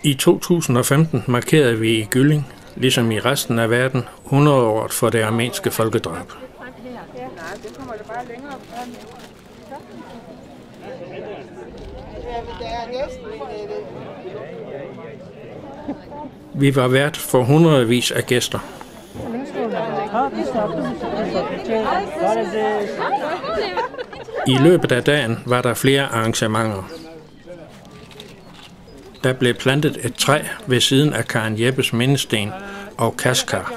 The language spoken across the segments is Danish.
I 2015 markerede vi i Gylling, ligesom i resten af verden, 100-året for det armenske folkedrab. Vi var vært for hundredvis af gæster. I løbet af dagen var der flere arrangementer. Der blev plantet et træ ved siden af Karen Jeppes mindesten og kaskar.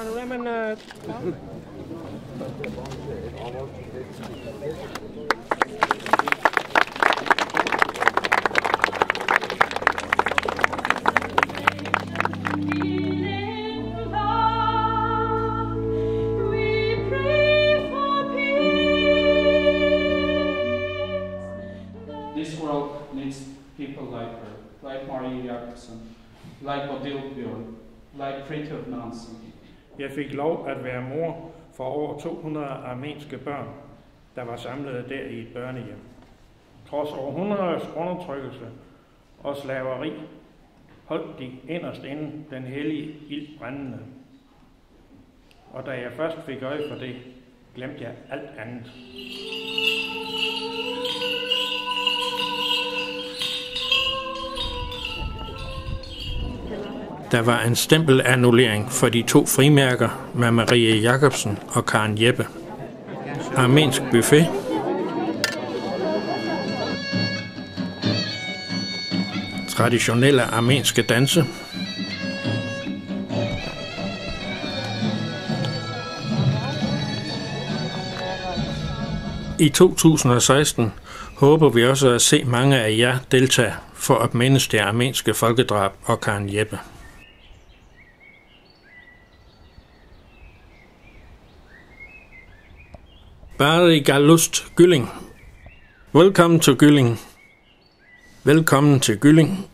This world needs people like her, like Marie Jacobsen, like Bodil Bjørn, like Fridtjof Nansen. Jeg fik lov at være mor for over 200 armenske børn, der var samlet der i et børnehjem. Trods århundreders undertrykkelse og slaveri holdt de inderst inde den hellige ild brændende. Og da jeg først fik øje for det, glemte jeg alt andet. Der var en stempelannullering for de to frimærker med Marie Jacobsen og Karen Jeppe. Armensk buffet, traditionelle armenske danse, i 2016 håber vi også at se mange af jer deltage for at mindes det armenske folkedrab og Karen Jeppe. Bari Galust Gylling. Velkommen til Gylling. Velkommen til Gylling.